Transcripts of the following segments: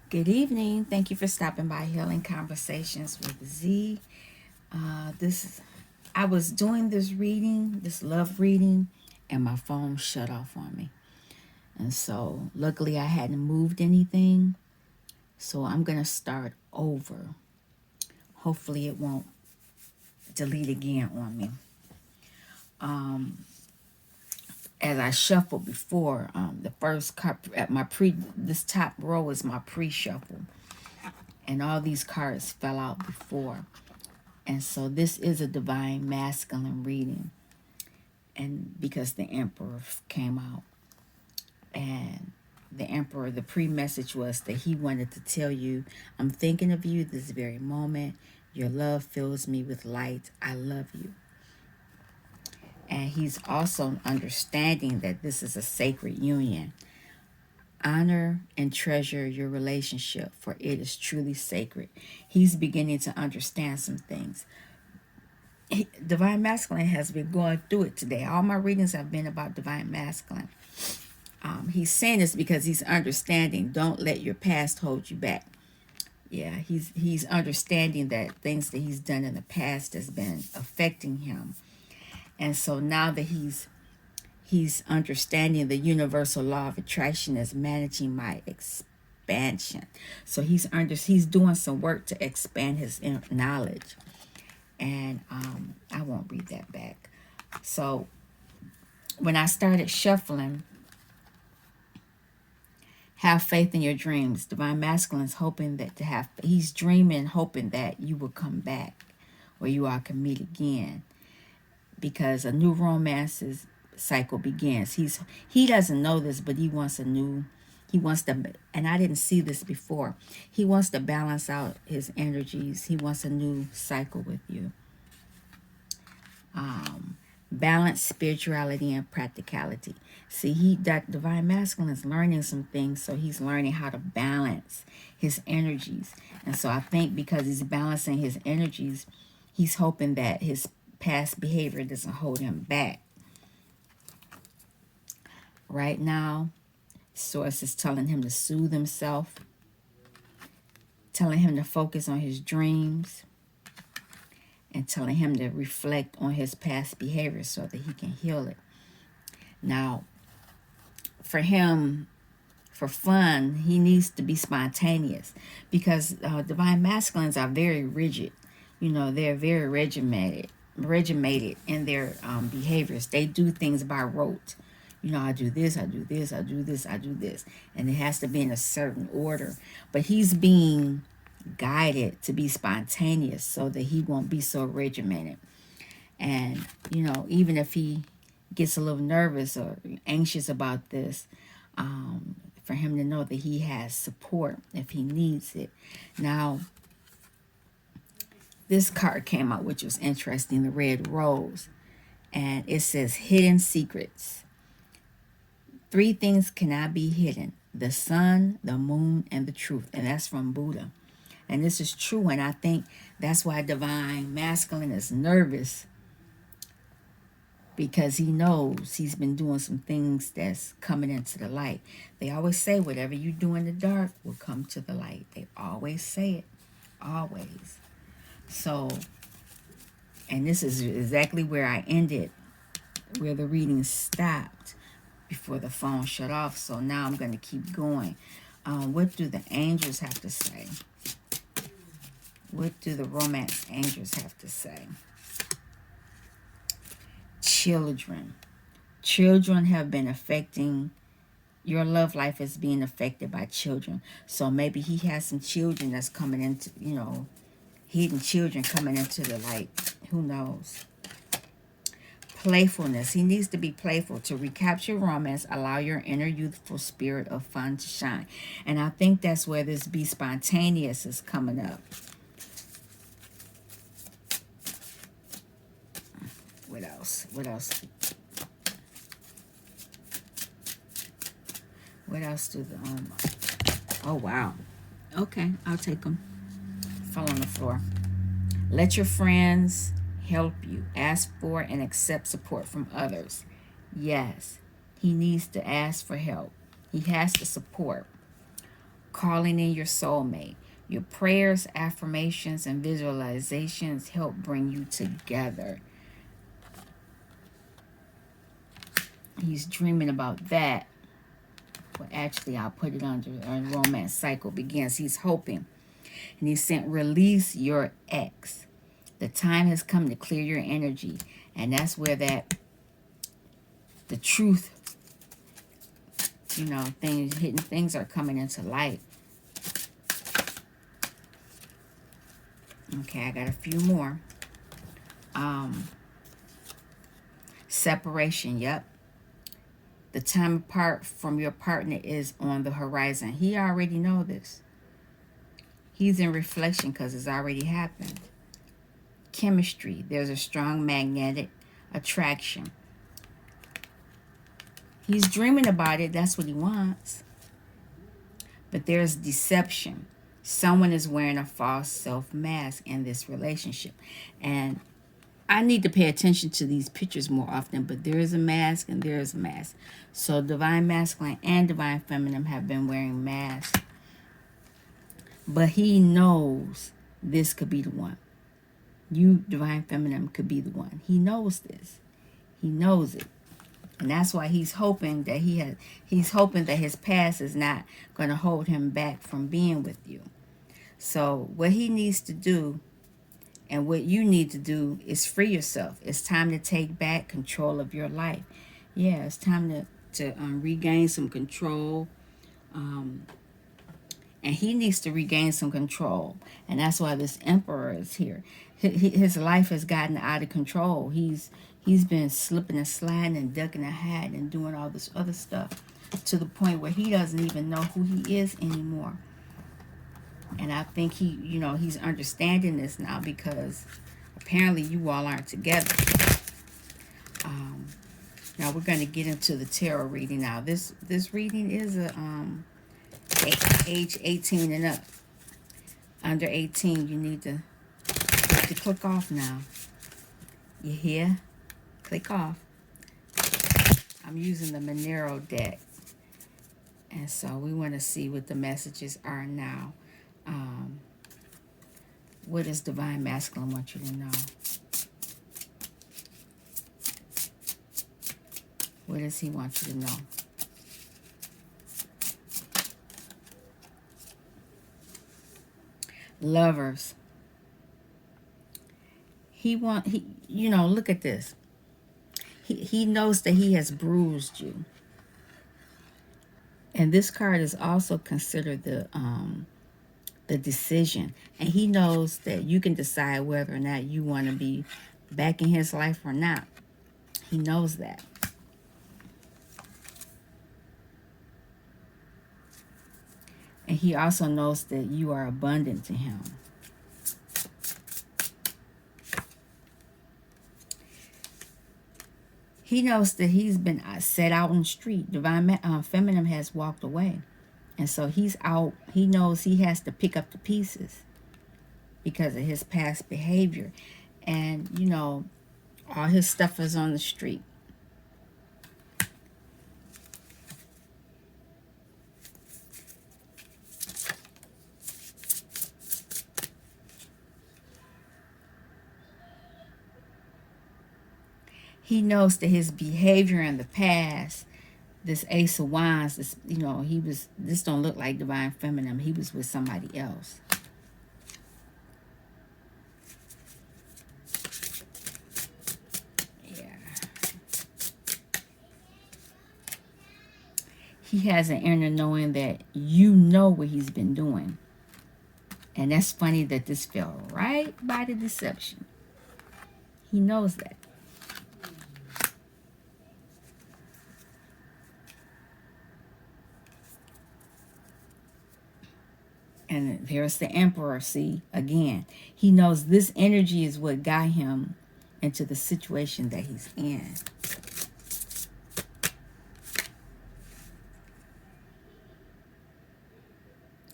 Good evening. Thank you for stopping by Healing Conversations with Z. I was doing this reading, this love reading, and my phone shut off on me. And so, luckily, I hadn't moved anything. So I'm gonna start over. Hopefully, it won't delete again on me. As I shuffled before, the first card at this top row is my pre-shuffle, and all these cards fell out before. And so this is a divine masculine reading. And because the emperor came out, and the emperor, the pre-message was that he wanted to tell you, I'm thinking of you this very moment. Your love fills me with light. I love you. And he's also understanding that this is a sacred union. Honor and treasure your relationship, for it is truly sacred. He's beginning to understand some things. Divine Masculine has been going through it today. All my readings have been about Divine Masculine. He's saying this because he's understanding. Don't let your past hold you back. Yeah, he's understanding that things that he's done in the past has been affecting him, and so now that he's understanding the universal law of attraction is managing my expansion. So he's doing some work to expand his knowledge, and I won't read that back. So when I started shuffling, have faith in your dreams. Divine Masculine's hoping that he's dreaming, hoping that you will come back, or you all can meet again, because a new romance cycle begins. He doesn't know this, but he wants to, and I didn't see this before. He wants to balance out his energies. He wants a new cycle with you. Balance spirituality and practicality. See, that Divine Masculine is learning some things, so he's learning how to balance his energies. And so I think because he's balancing his energies, he's hoping that his past behavior doesn't hold him back. Right now, Source is telling him to soothe himself, telling him to focus on his dreams, and telling him to reflect on his past behavior so that he can heal it. Now, for him, for fun, he needs to be spontaneous, because Divine Masculines are very rigid. They're very regimented in their behaviors. They do things by rote. I do this, I do this, I do this, I do this. And it has to be in a certain order. But he's being guided to be spontaneous so that he won't be so regimented. And, even if he gets a little nervous or anxious about this, for him to know that he has support if he needs it. Now, this card came out, which was interesting, the red rose. And it says hidden secrets. 3 things cannot be hidden: the sun, the moon, and the truth. And that's from Buddha. And this is true. And I think that's why Divine Masculine is nervous, because he knows he's been doing some things that's coming into the light. They always say whatever you do in the dark will come to the light. They always say it. Always. So, and this is exactly where I ended, where the reading stopped before the phone shut off. So now I'm going to keep going. What do the angels have to say? What do the romance angels have to say? Children. Children have been affecting, your love life is being affected by children. So maybe he has some children that's coming into, hidden children coming into the light. Who knows? Playfulness. He needs to be playful. To recapture romance, allow your inner youthful spirit of fun to shine. And I think that's where this be spontaneous is coming up. What else? What else? What else do the oh wow. Okay, I'll take them. Fall on the floor. Let your friends help you. Ask for and accept support from others. Yes, he needs to ask for help. He has to support. calling in your soulmate. Your prayers, affirmations, and visualizations help bring you together. He's dreaming about that. Well, actually, I'll put it under a romance cycle begins. He's hoping. And he sent, release your ex. The time has come to clear your energy. And that's where the truth, hidden things are coming into light. Okay, I got a few more. Separation, yep. The time apart from your partner is on the horizon. He already know this. He's in reflection because it's already happened. Chemistry, there's a strong magnetic attraction. He's dreaming about it. That's what he wants. But there's deception. Someone is wearing a false self mask in this relationship. And I need to pay attention to these pictures more often, but there is a mask and there is a mask. So Divine Masculine and Divine Feminine have been wearing masks. But he knows this could be the one. You, Divine Feminine, could be the one. He knows this. He knows it. And that's why he's hoping that he's hoping that his past is not going to hold him back from being with you. So what he needs to do and what you need to do is free yourself. It's time to take back control of your life. Yeah, it's time to regain some control. And he needs to regain some control. And that's why this Emperor is here. His life has gotten out of control. He's been slipping and sliding and ducking and hiding and doing all this other stuff to the point where he doesn't even know who he is anymore. And I think he's understanding this now because apparently you all aren't together. Now we're going to get into the tarot reading now. This reading is age 18 and up. Under 18, you need to click off now. You hear? Click off. I'm using the Monero deck. And so we want to see what the messages are now. What does Divine Masculine want you to know? What does he want you to know? Lovers. Look at this. He knows that he has bruised you. And this card is also considered the decision. And he knows that you can decide whether or not you want to be back in his life or not. He knows that. And he also knows that you are abundant to him. He knows that he's been set out on the street. Divine Feminine has walked away. And so he's out. He knows he has to pick up the pieces because of his past behavior. And, all his stuff is on the street. He knows that his behavior in the past, this Ace of Wands, this don't look like Divine Feminine. He was with somebody else. Yeah. He has an inner knowing that you know what he's been doing. And that's funny that this fell right by the deception. He knows that. And there's the Emperor, see, again. He knows this energy is what got him into the situation that he's in.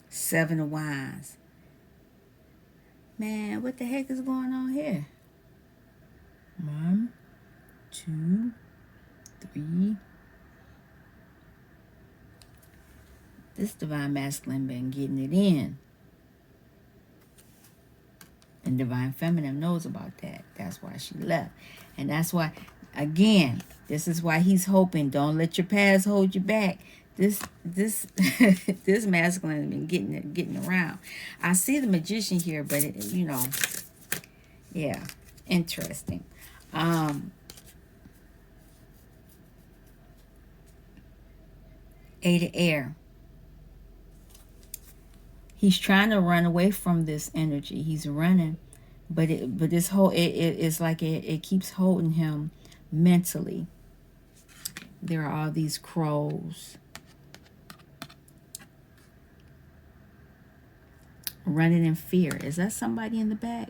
Seven of Wands. Man, what the heck is going on here? 1, 2, 3. This divine masculine been getting it in. And divine feminine knows about that. That's why she left. And that's why, again, this is why he's hoping, don't let your past hold you back. This this masculine has been getting around. I see the magician here, but yeah, interesting. Eight of air. He's trying to run away from this energy. He's running, but this whole it's like it keeps holding him mentally. There are all these crows running in fear. Is that somebody in the back?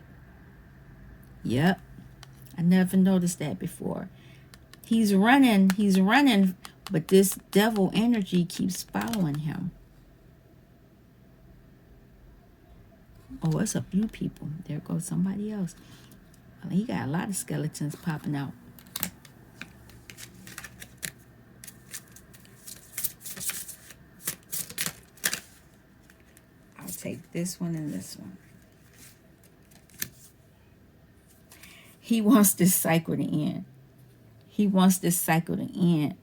Yep. I never noticed that before. He's running, but this devil energy keeps following him. Oh, it's a few people. There goes somebody else. He got a lot of skeletons popping out. I'll take this one and this one. He wants this cycle to end. He wants this cycle to end.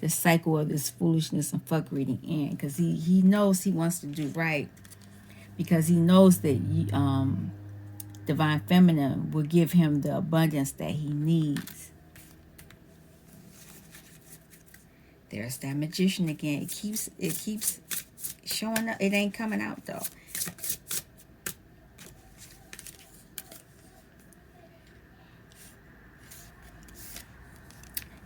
The cycle of this foolishness and fuckery to end. Because he knows he wants to do right. Because he knows that divine feminine will give him the abundance that he needs. There's that magician again. It keeps showing up. It ain't coming out though.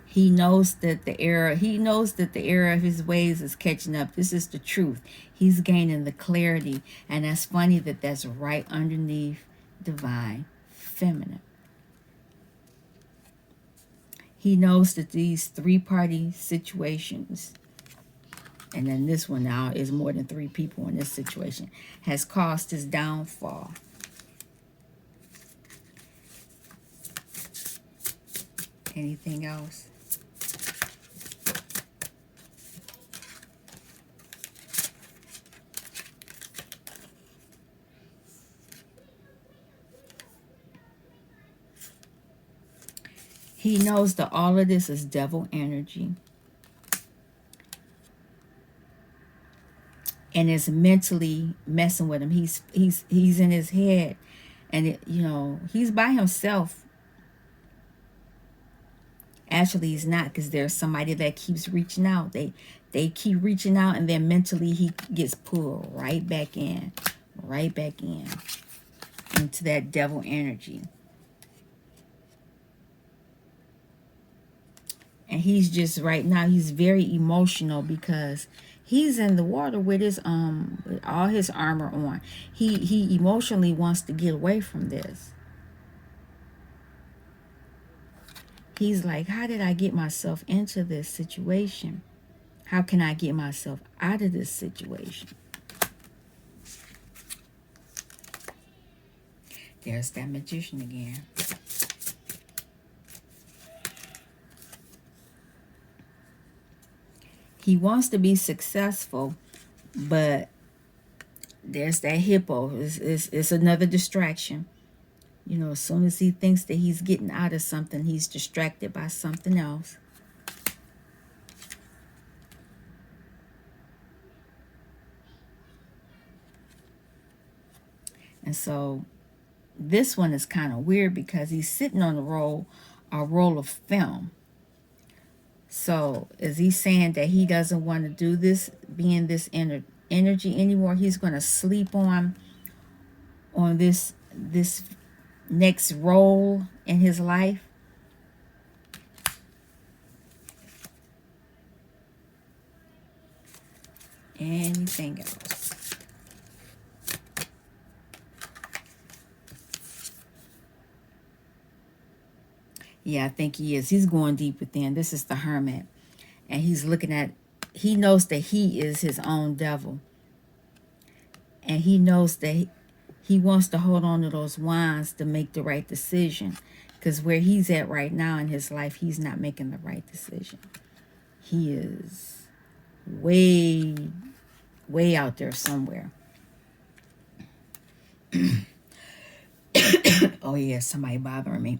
He knows that the error of his ways is catching up. This is the truth. He's gaining the clarity. And that's funny that that's right underneath divine feminine. He knows that these three-party situations, and then this one now is more than three people in this situation, has caused his downfall. Anything else? He knows that all of this is devil energy. And it's mentally messing with him. He's in his head. And he's by himself. Actually, he's not, because there's somebody that keeps reaching out. They keep reaching out, and then mentally he gets pulled right back in into that devil energy. And he's just right now, he's very emotional because he's in the water with his with all his armor on. He emotionally wants to get away from this. He's like, how did I get myself into this situation? How can I get myself out of this situation? There's that magician again. He wants to be successful, but there's that hippo. It's another distraction. As soon as he thinks that he's getting out of something, he's distracted by something else. And so this one is kind of weird because he's sitting on a roll of film. So is he saying that he doesn't want to do this, be in this energy anymore? He's going to sleep on this next role in his life? Anything else? Yeah, I think he is. He's going deep within. This is the hermit. And he's looking at, he knows that he is his own devil. And he knows that he wants to hold on to those wands to make the right decision. Because where he's at right now in his life, he's not making the right decision. He is way way out there somewhere. Oh yeah, somebody bothering me.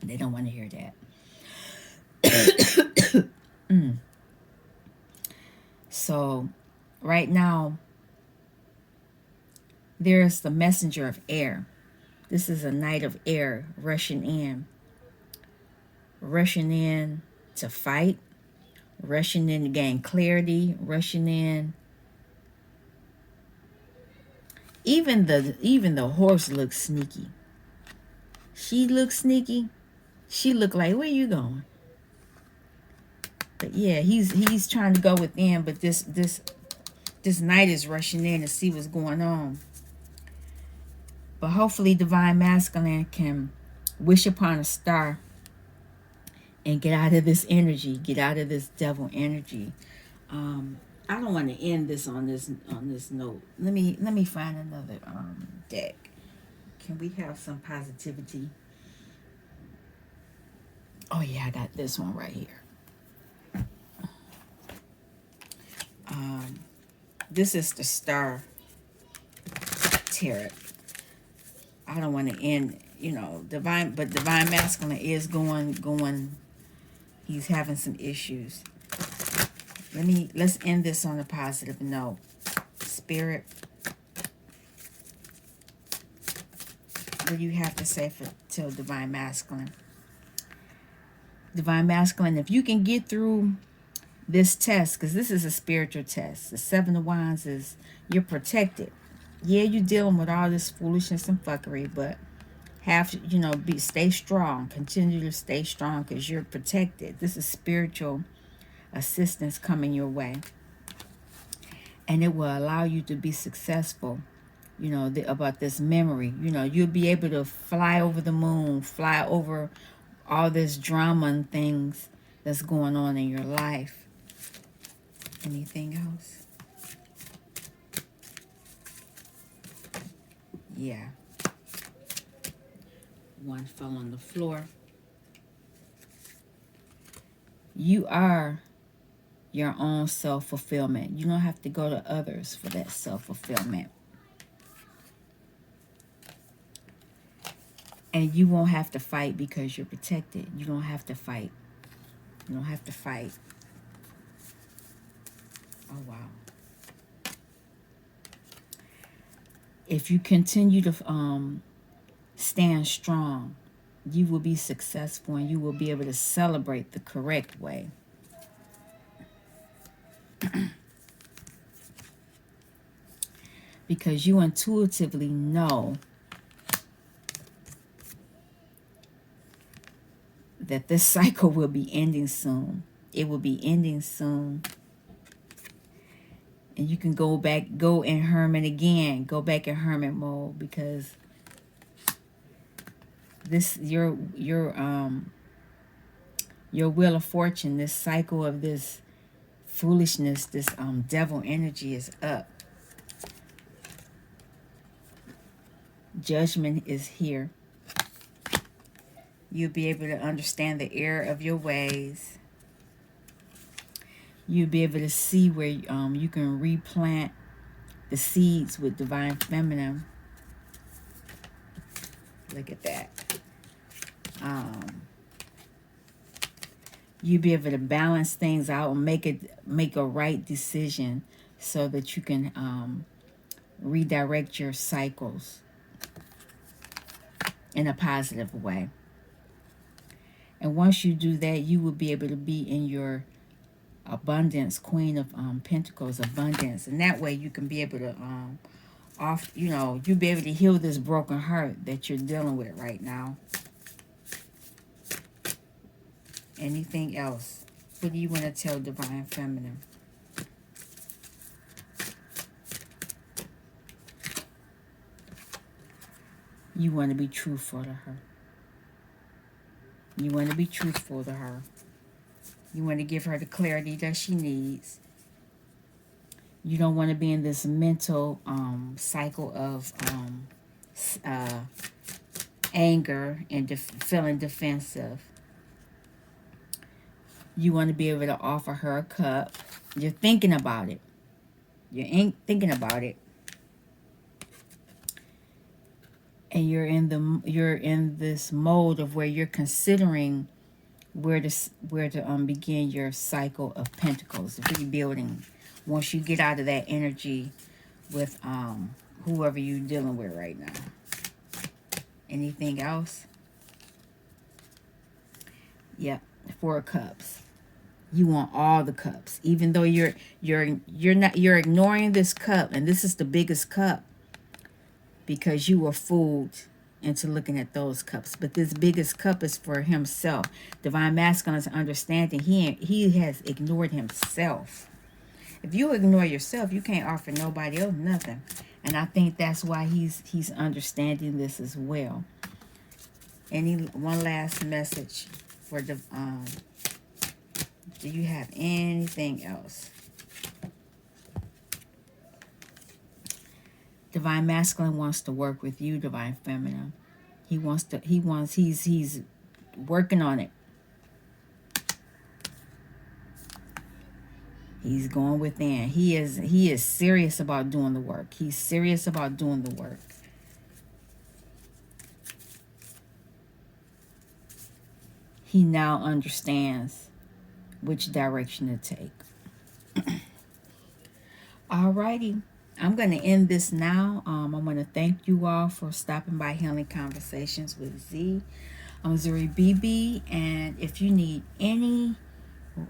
They don't want to hear that. So right now, there's the messenger of air. This is a knight of air rushing in to fight, rushing in to gain clarity, rushing in. Even the horse looks sneaky. She looks sneaky. She looked like, where you going? But yeah, he's trying to go within, but this knight is rushing in to see what's going on. But hopefully divine masculine can wish upon a star and get out of this energy, get out of this devil energy. I don't want to end this on this note. Let me find another deck. Can we have some positivity? Oh yeah, I got this one right here. This is the Star Tarot. I don't want to end, divine masculine is going. He's having some issues. Let's end this on a positive note. Spirit, what do you have to say till divine masculine? Divine masculine, if you can get through this test, because this is a spiritual test. The Seven of Wands is you're protected. Yeah, you're dealing with all this foolishness and fuckery, but stay strong. Continue to stay strong because you're protected. This is spiritual assistance coming your way, and it will allow you to be successful. About this memory. You'll be able to fly over the moon, fly over all this drama and things that's going on in your life. Anything else? Yeah. One fell on the floor. You are your own self-fulfillment. You don't have to go to others for that self-fulfillment. And you won't have to fight because you're protected. You don't have to fight. You don't have to fight. Oh, wow. If you continue to stand strong, you will be successful and you will be able to celebrate the correct way. Because you intuitively know that this cycle will be ending soon. It will be ending soon. And you can go in hermit again. Go back in hermit mode because this your wheel of fortune, this cycle of this foolishness, this devil energy is up. Judgment is here. You'll be able to understand the error of your ways. You'll be able to see where you can replant the seeds with divine feminine. Look at that. You'll be able to balance things out and make a right decision so that you can redirect your cycles in a positive way. And once you do that, you will be able to be in your abundance, Queen of Pentacles, abundance. And that way you can be able to, you'll be able to heal this broken heart that you're dealing with right now. Anything else? What do you want to tell Divine Feminine? You want to be truthful to her. You want to be truthful to her. You want to give her the clarity that she needs. You don't want to be in this mental cycle of anger and feeling defensive. You want to be able to offer her a cup. You're thinking about it. You ain't thinking about it, and you're in this mode of where you're considering where to begin your cycle of pentacles, rebuilding. Once you get out of that energy with whoever you're dealing with right now. Anything else? Yep, 4 cups. You want all the cups, even though you're ignoring this cup, and this is the biggest cup because you were fooled into looking at those cups. But this biggest cup is for himself. Divine Masculine is understanding he has ignored himself. If you ignore yourself, you can't offer nobody else nothing. And I think that's why he's understanding this as well. One last message for the do you have anything else? Divine Masculine wants to work with you, Divine Feminine. He's working on it. He's going within. He is serious about doing the work. He's serious about doing the work. He now understands which direction to take. Alrighty. I'm going to end this now. I'm going to thank you all for stopping by Healing Conversations with Z. I'm Zuri BB, and if you need any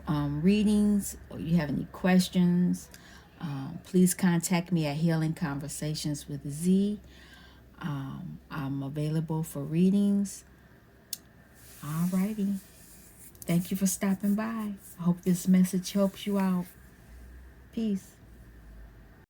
readings or you have any questions, please contact me at Healing Conversations with Z. I'm available for readings. Alrighty. Thank you for stopping by. I hope this message helps you out. Peace.